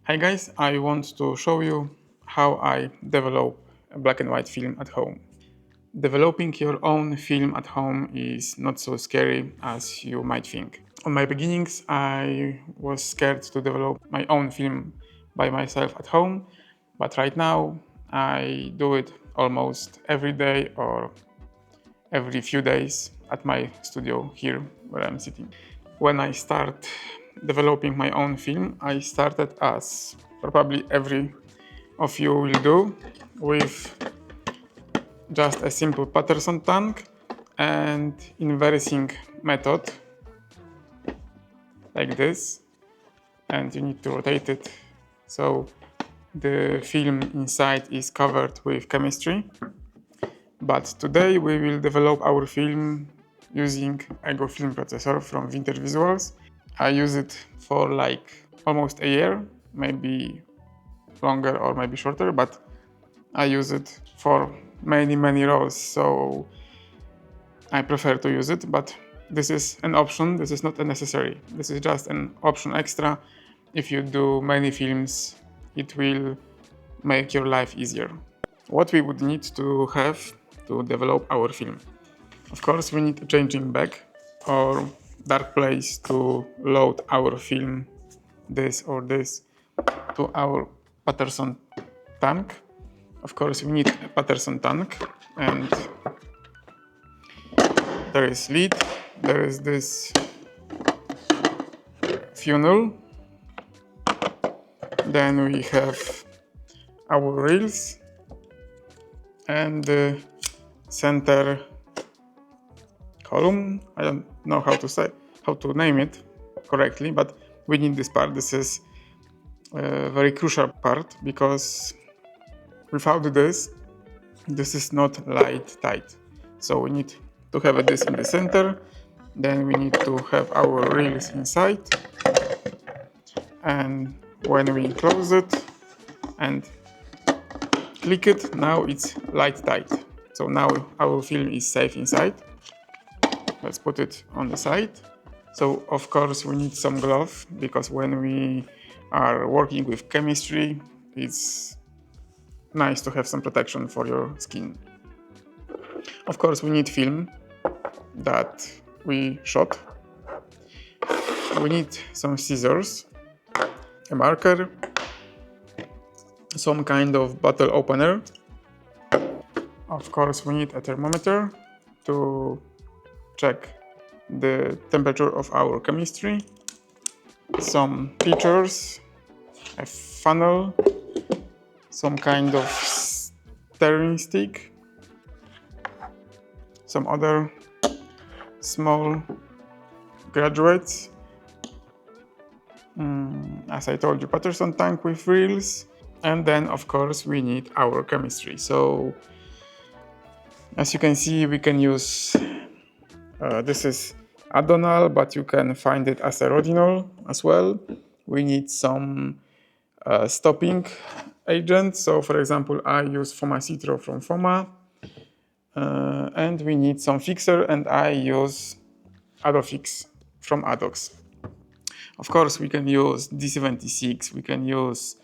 Hi guys, I want to show you how I develop a black and white film at home. Developing your own film at home is not so scary as you might think. On my beginnings, I was scared to develop my own film by myself at home, but right now I do it almost every day or every few days at my studio here where I'm sitting. When I start developing my own film, I started as probably every of you will do with just a simple Patterson tank and inversing method like this, and you need to rotate it so the film inside is covered with chemistry. But today we will develop our film using Ego Film Processor from Vintage Visuals. I use it for like almost a year, maybe longer or maybe shorter, but I use it for many roles, so I prefer to use it. But this is an option, this is not a necessary. This is just an option extra. If you do many films, it will make your life easier. What we would need to have to develop our film. Of course, we need a changing bag or dark place to load our film, this or this, to our Patterson tank. Of course, we need a Patterson tank, and there is lid, there is this funnel, then we have our reels and the center column. I don't know how to name it correctly, but we need this part. This is a very crucial part because without this is not light tight. So we need to have this in the center, then we need to have our reels inside, and when we close it and click it, now it's light tight. So now our film is safe inside. Let's put it on the side. So of course we need some glove, because when we are working with chemistry, it's nice to have some protection for your skin. Of course we need film that we shot. We need some scissors, a marker, some kind of bottle opener. Of course we need a thermometer to check the temperature of our chemistry, some features, a funnel, some kind of stirring stick, some other small graduates, as I told you, Patterson tank with reels, and then of course we need our chemistry. So as you can see, we can use this is Adonal, but you can find it as a Rodinol as well. We need some stopping agent. So for example, I use Fomacitro from Foma, and we need some fixer, and I use Adofix from Adox. Of course, we can use D76, we can use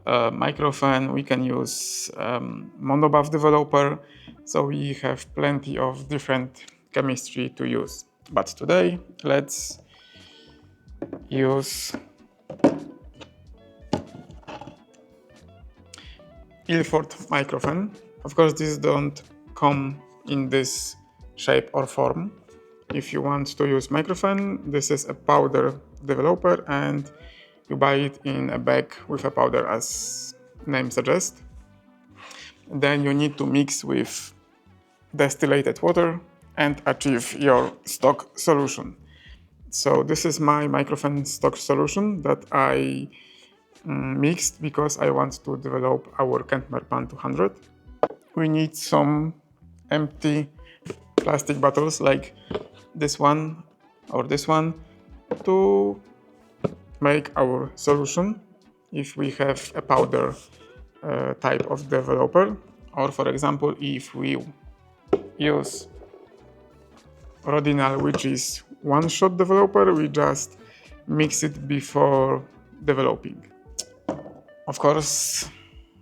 Microfen, we can use Monobuff developer. So we have plenty of different chemistry to use. But today, let's use Ilford Microfen. Of course, these don't come in this shape or form. If you want to use Microfen, this is a powder developer, and you buy it in a bag with a powder, as name suggests. Then you need to mix with distillated water and achieve your stock solution. So this is my Microfen stock solution that I mixed because I want to develop our Kentmer Pan 200. We need some empty plastic bottles like this one or this one to make our solution if we have a powder type of developer, or for example if we use Rodinal, which is one-shot developer, we just mix it before developing. Of course,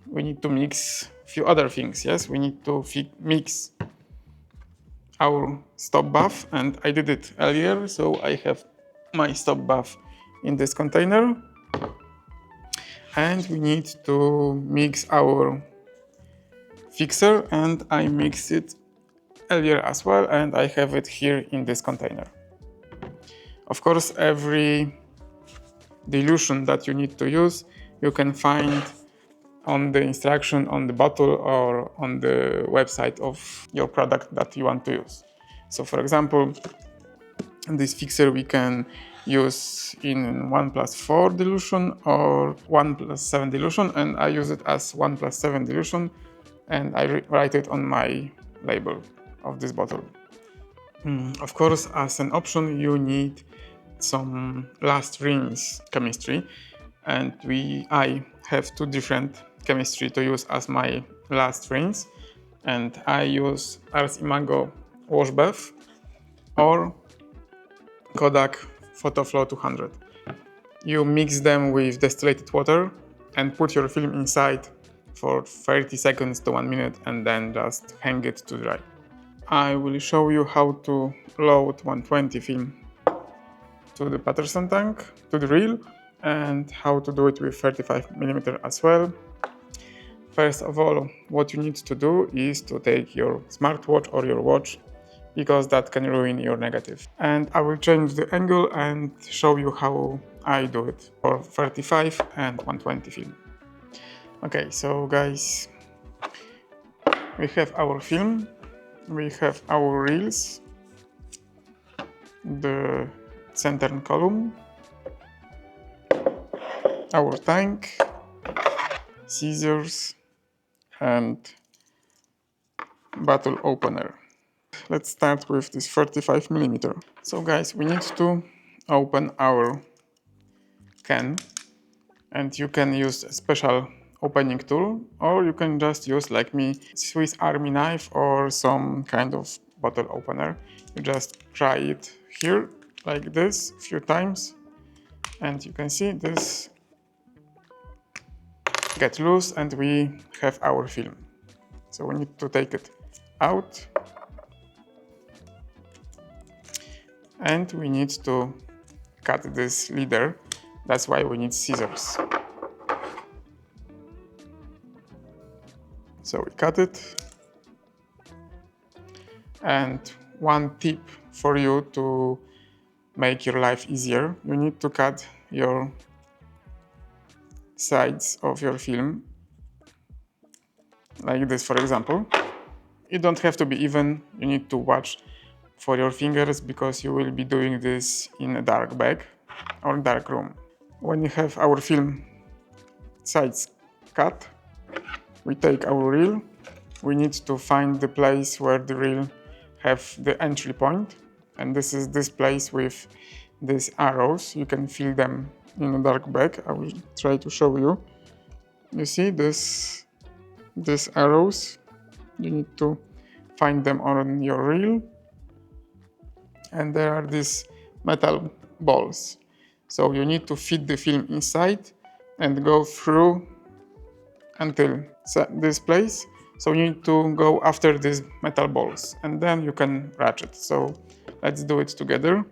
we need to mix a few other things. Yes, we need to mix our stop buff, and I did it earlier, so I have my stop buff in this container. And we need to mix our fixer, and I mixed it earlier as well, and I have it here in this container. Of course, every dilution that you need to use, you can find on the instruction on the bottle or on the website of your product that you want to use. So for example, this fixer we can use in 1+4 dilution or 1+7 dilution, and I use it as 1+7 dilution, and I write it on my label of this bottle. Of course, as an option, you need some last rinse chemistry, and I have two different chemistry to use as my last rinse, and I use Ars Imago Wash Bath or Kodak PhotoFlow 200. You mix them with distilled water and put your film inside for 30 seconds to 1 minute, and then just hang it to dry. I will show you how to load 120 film to the Paterson tank, to the reel, and how to do it with 35mm as well. First of all, what you need to do is to take your smartwatch or your watch, because that can ruin your negative. And I will change the angle and show you how I do it for 35 and 120 film. Okay, so guys, we have our film, we have our reels, the center column, our tank, scissors, and bottle opener. Let's start with this 35mm. So guys, we need to open our can, and you can use a special opening tool, or you can just use, like me, Swiss Army knife or some kind of bottle opener. You just try it here like this a few times, and you can see this get loose and we have our film. So we need to take it out, and we need to cut this leader. That's why we need scissors. So we cut it. And one tip for you to make your life easier, you need to cut your sides of your film like this, for example. You don't have to be even, you need to watch for your fingers, because you will be doing this in a dark bag or dark room. When you have our film sides cut, we take our reel. We need to find the place where the reel have the entry point, and this is this place with these arrows. You can feel them in a dark bag. I will try to show you. You see these arrows? You need to find them on your reel, and there are these metal balls. So you need to fit the film inside and go through until this place. So you need to go after these metal balls, and then you can ratchet. So let's do it together.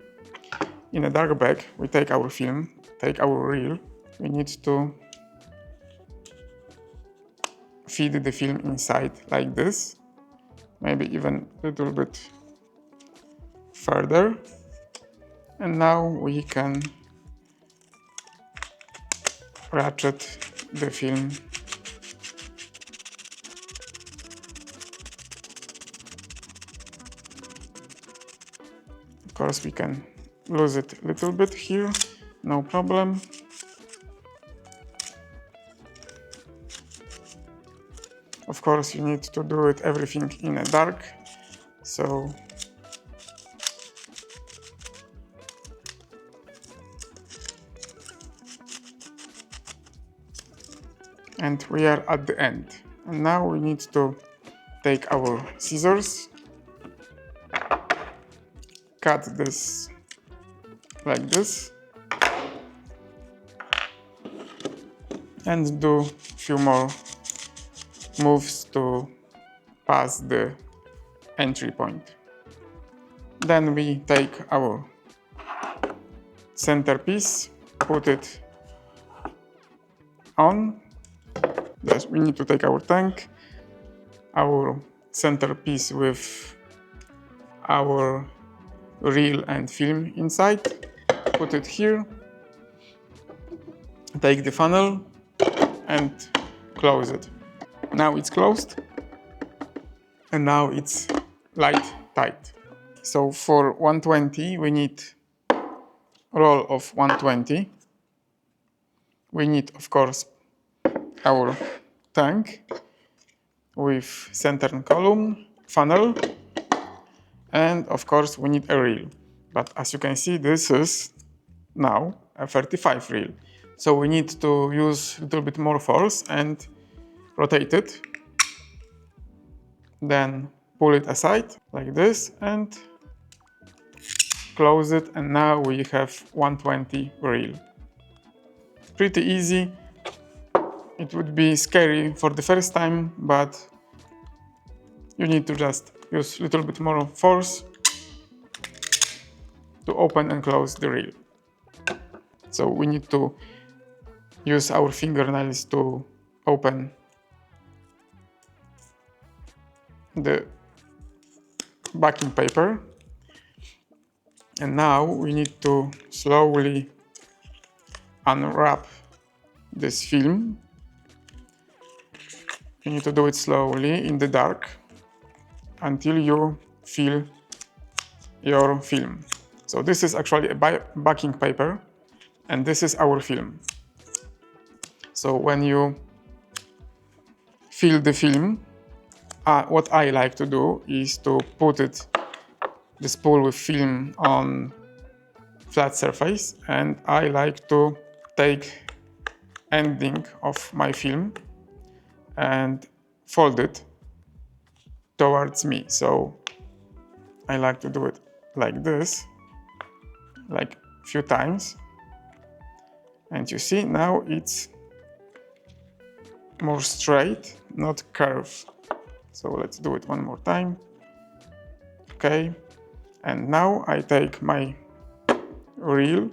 In a dark bag, we take our film, take our reel. We need to feed the film inside like this, maybe even a little bit further. And now we can ratchet the film. Of course, we can lose it a little bit here, no problem. Of course, you need to do it everything in a dark, so and we are at the end. And now we need to take our scissors, cut this like this, and do a few more moves to pass the entry point. Then we take our centerpiece, put it on. Yes, we need to take our tank, our centerpiece with our reel and film inside, put it here, take the funnel and close it. Now it's closed and now it's light tight. So for 120 we need roll of 120. We need, of course, our tank with center column, funnel, and of course we need a reel. But as you can see, this is now a 35 reel. So we need to use a little bit more force and rotate it. Then pull it aside like this and close it, and now we have 120 reel. Pretty easy. It would be scary for the first time, but you need to just use a little bit more force to open and close the reel. So we need to use our fingernails to open the backing paper. And now we need to slowly unwrap this film. You need to do it slowly in the dark until you feel your film. So this is actually a backing paper and this is our film. So when you feel the film, what I like to do is to put the spool with film on flat surface, and I like to take ending of my film and fold it towards me. So I like to do it like this, like a few times. And you see now it's more straight, not curved. So let's do it one more time. Okay. And now I take my reel,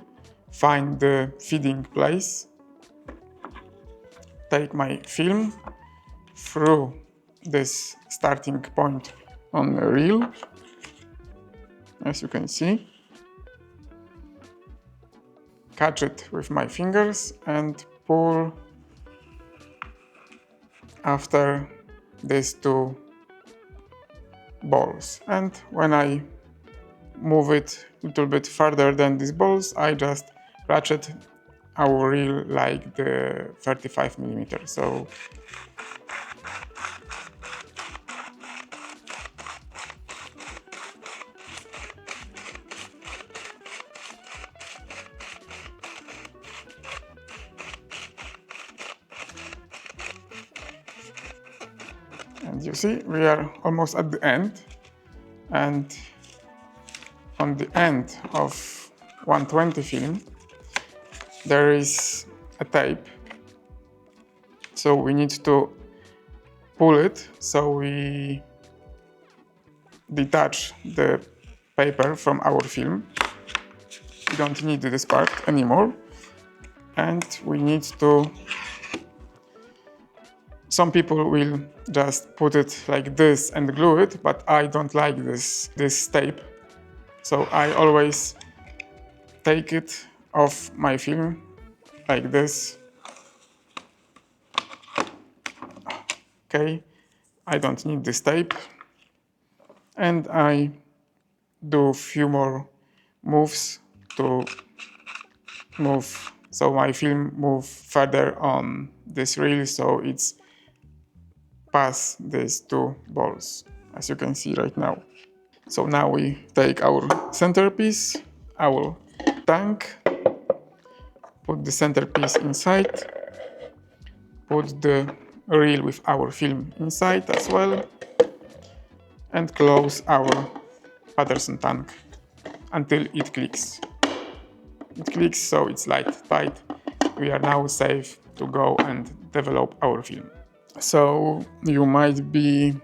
find the feeding place, take my film through this starting point on the reel, as you can see, catch it with my fingers and pull after these two balls. And when I move it a little bit further than these balls, I just ratchet our reel like the 35mm. So and you see we are almost at the end, and on the end of 120 film there is a tape, so we need to pull it so we detach the paper from our film. We don't need this part anymore, and we need to, some people will just put it like this and glue it, but I don't like this tape. So I always take it off my film like this. Okay, I don't need this tape. And I do a few more moves to move, so my film move further on this reel, so it's past these two balls, as you can see right now. So now we take our centerpiece, our tank, put the centerpiece inside, put the reel with our film inside as well, and close our Patterson tank until it clicks. It clicks, so it's light tight. We are now safe to go and develop our film. So you might be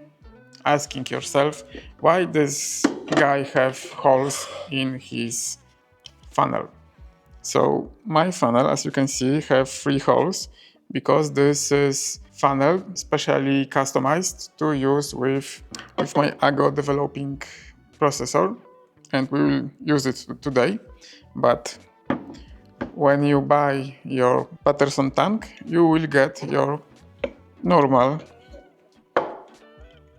asking yourself, why does guy have holes in his funnel? So my funnel, as you can see, have 3 holes because this is funnel specially customized to use with my Ago developing processor, and we will use it today. But when you buy your Patterson tank, you will get your normal.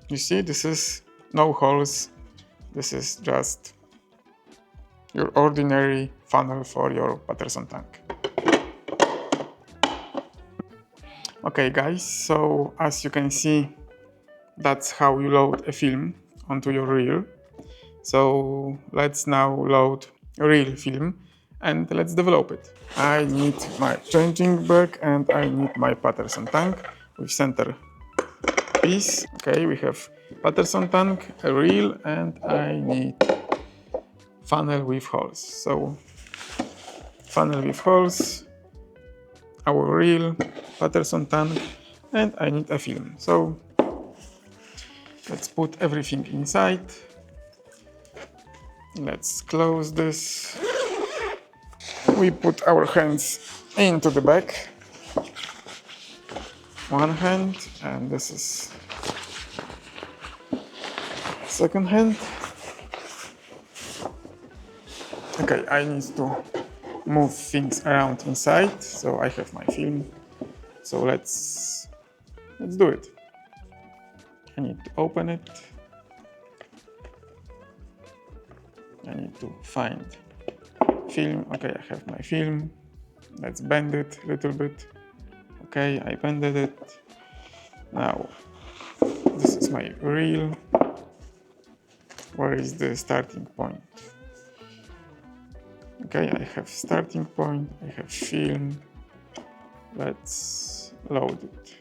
You see, this is no holes. This is just your ordinary funnel for your Patterson tank. Okay guys, so as you can see, that's how you load a film onto your reel. So let's now load a real film and let's develop it. I need my changing bag and I need my Patterson tank with center piece. Okay, we have Patterson tank, a reel, and I need funnel with holes. So funnel with holes, our reel, Patterson tank, and I need a film. So let's put everything inside. Let's close this. We put our hands into the bag. One hand, and this is second hand. Okay, I need to move things around inside, so I have my film. So let's do it. I need to open it. I need to find film. Okay, I have my film. Let's bend it a little bit. Okay, I bended it. Now, this is my reel. Where is the starting point? Okay, I have starting point, I have film. Let's load it.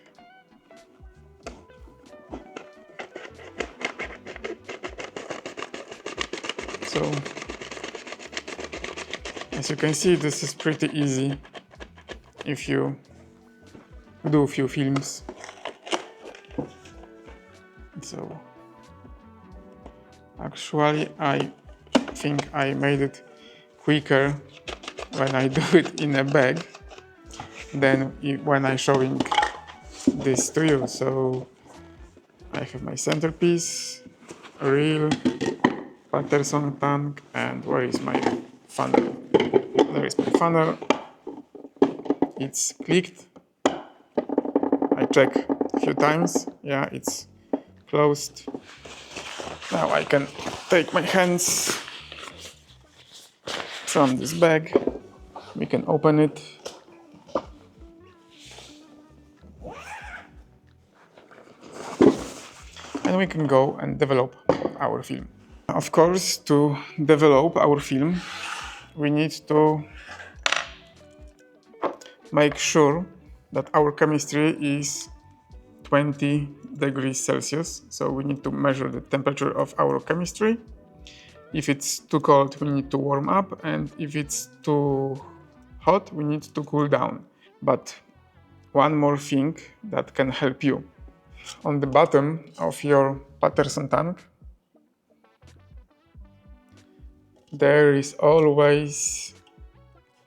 So, as you can see, this is pretty easy if you do a few films. So, actually, I think I made it quicker when I do it in a bag than when I'm showing this to you. So I have my centerpiece, reel, Patterson tank, and where is my funnel? There is my funnel. It's clicked. I check a few times. Yeah, it's closed. Now I can take my hands from this bag. We can open it. And we can go and develop our film. Of course, to develop our film, we need to make sure that our chemistry is 20 degrees Celsius. So we need to measure the temperature of our chemistry. If it's too cold, we need to warm up, and if it's too hot, we need to cool down. But one more thing that can help you. On the bottom of your Patterson tank, there is always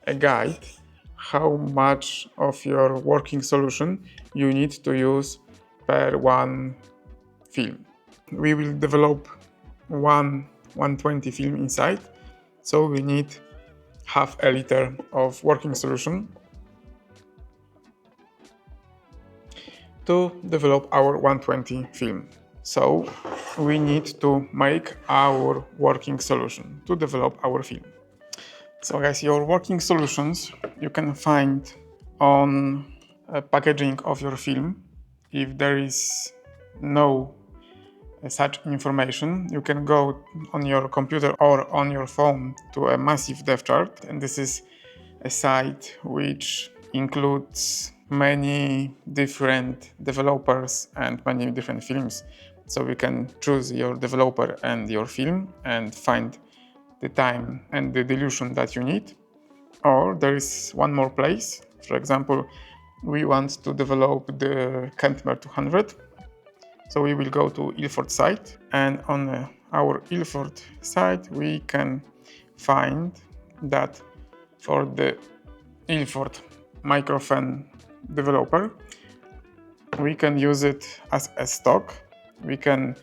a guide how much of your working solution you need to use per one film. We will develop 120 film inside, so we need half a liter of working solution to develop our 120 film. So we need to make our working solution to develop our film. So guys, your working solutions you can find on packaging of your film. If there is no such information, you can go on your computer or on your phone to a massive dev chart, and this is a site which includes many different developers and many different films. So you can choose your developer and your film and find the time and the dilution that you need. Or there is one more place. For example, we want to develop the Kentmer 200. So we will go to Ilford site, and on our Ilford site we can find that for the Ilford microfan developer we can use it as a stock. We can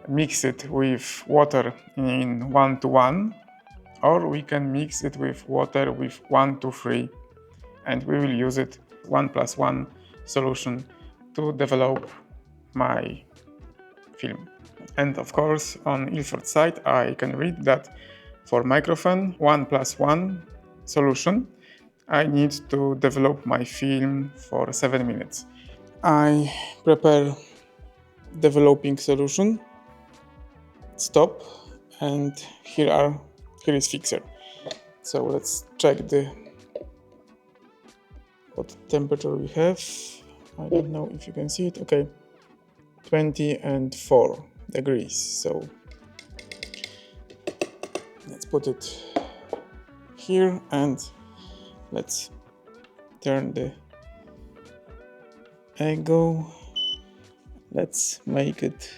mix it with water in 1:1, or we can mix it with water with 1:3, and we will use it 1+1 solution to develop my film. And of course, on Ilford site, I can read that for microfan 1+1 solution, I need to develop my film for 7 minutes. I prepare developing solution, stop, and here is fixer. So let's check what temperature we have. I don't know if you can see it. Okay, 24 degrees. So let's put it here and let's turn the angle. Let's make it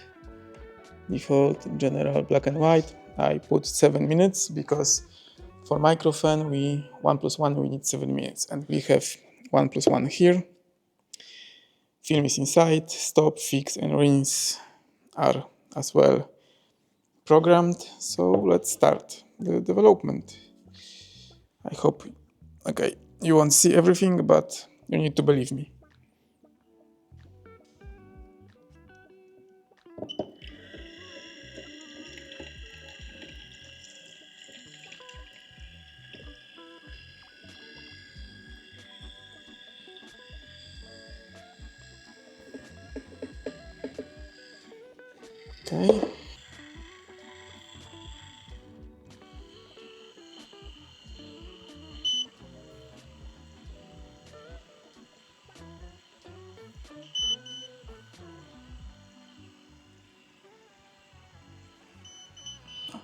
default general black and white. I put 7 minutes because for microfan 1+1 we need 7 minutes, and we have 1+1 here. Film is inside, stop, fix and rinse are as well programmed. So let's start the development. I hope, okay, you won't see everything, but you need to believe me. Okay.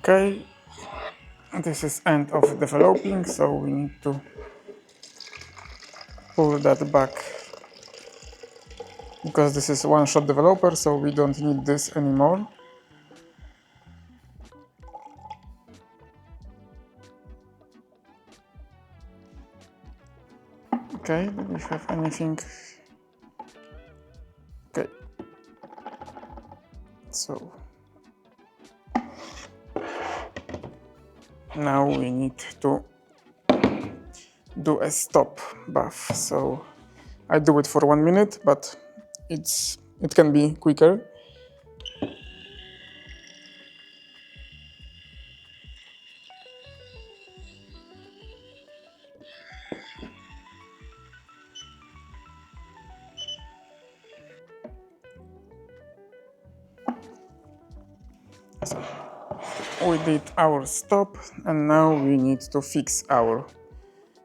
Okay, this is end of developing, so we need to pull that back because this is one-shot developer, so we don't need this anymore. Okay, do we have anything? Okay, so now we need to do a stop buff. So I do it for 1 minute, but it can be quicker. So we did our stop, and now we need to fix our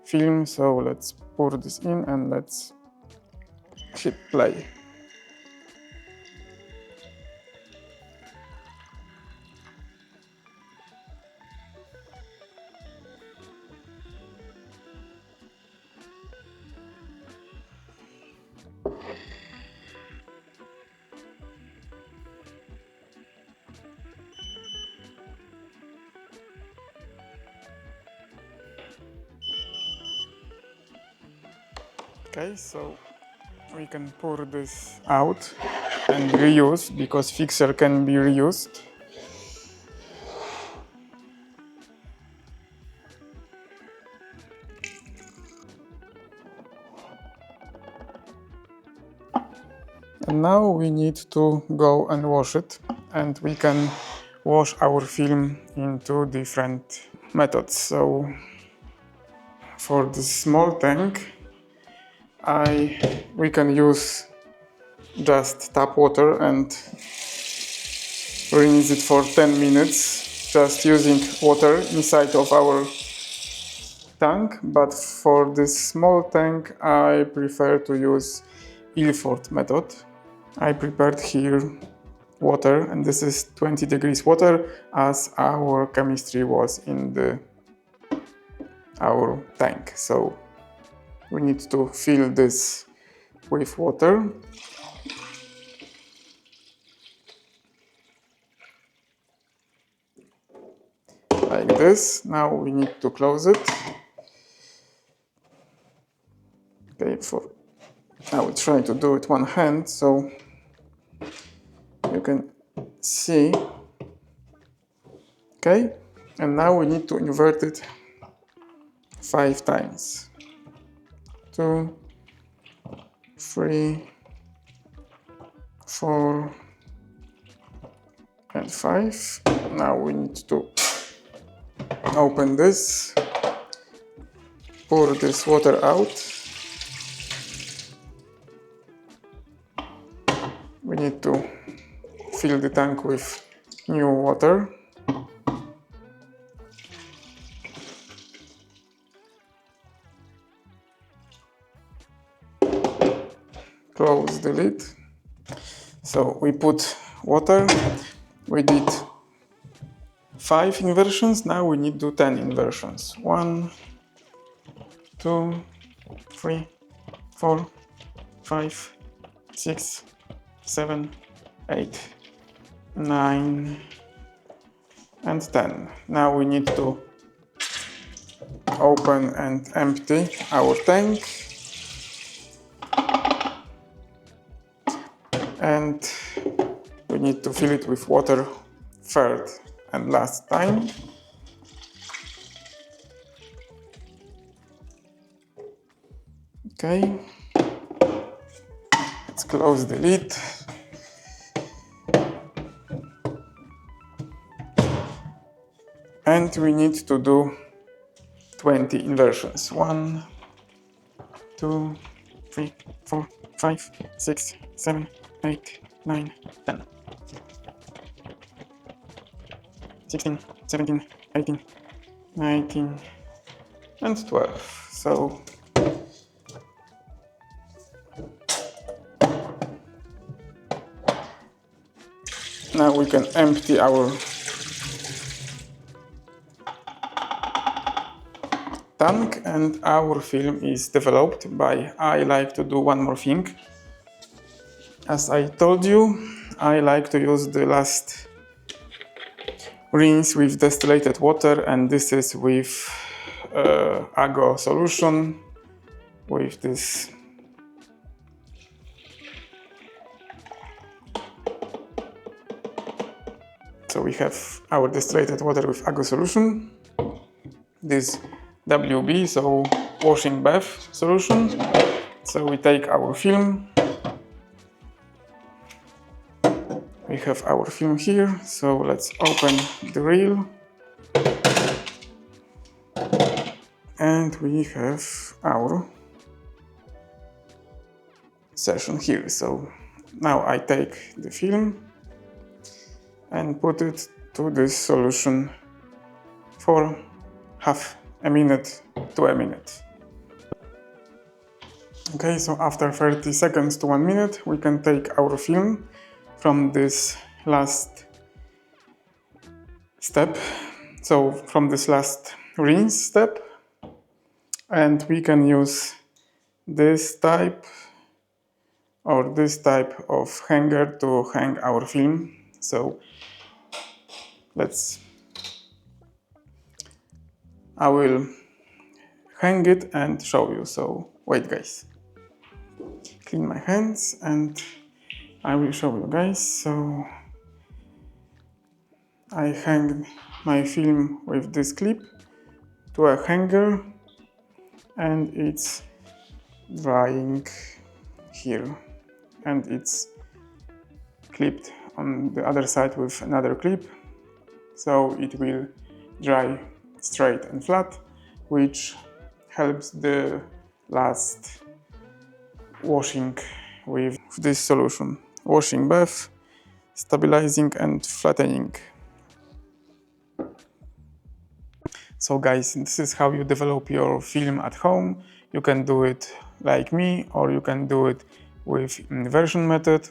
film. So let's pour this in and let's hit play. Okay, so we can pour this out and reuse because fixer can be reused. And now we need to go and wash it, and we can wash our film in 2 different methods. So for the small tank, we can use just tap water and rinse it for 10 minutes, just using water inside of our tank. But for this small tank, I prefer to use Ilford method. I prepared here water, and this is 20 degrees water as our chemistry was in our tank. So we need to fill this with water. Like this. Now we need to close it. Okay, I will try to do it one hand so you can see. Okay, and now we need to invert it 5 times. 2, 3, 4, and 5. Now we need to open this, pour this water out. We need to fill the tank with new water. Close the lid. So we put water. We did 5 inversions. Now we need to do 10 inversions. 1, 2, 3, 4, 5, 6, 7, 8, 9, and 10. Now we need to open and empty our tank. And we need to fill it with water third and last time. Okay, let's close the lid. And we need to do 20 inversions. 1, 2, 3, 4, 5, 6, 7, 8, 9, 10. 16, 17, 18, 19, and 12. So now we can empty our tank and our film is developed. But I like to do one more thing. As I told you, I like to use the last rinse with distillated water, and this is with ago solution with this so we have our distillated water with ago solution, this WB, so washing bath solution. So we take our film. We have our film here, so let's open the reel. And we have our session here. So now I take the film and put it to this solution for half a minute to a minute. Okay, so after 30 seconds to 1 minute, we can take our film from this last step, so from this last rinse step, and we can use this type or this type of hanger to hang our film. So I will hang it and show you. So wait guys, clean my hands and I will show you guys. So I hang my film with this clip to a hanger and it's drying here, and it's clipped on the other side with another clip, so it will dry straight and flat, which helps the last washing with this solution. Washing bath, stabilizing and flattening. So guys, this is how you develop your film at home. You can do it like me, or you can do it with inversion method.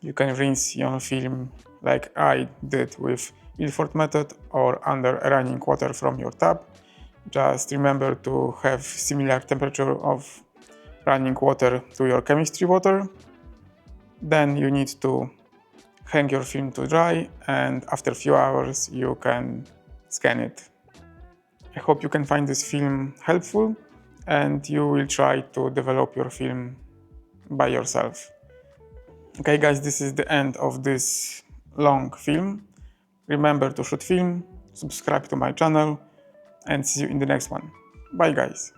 You can rinse your film like I did with Ilford method or under running water from your tap. Just remember to have similar temperature of running water to your chemistry water. Then you need to hang your film to dry, and after a few hours you can scan it. I hope you can find this film helpful and you will try to develop your film by yourself. Okay guys, this is the end of this long film. Remember to shoot film, subscribe to my channel, and see you in the next one. Bye guys.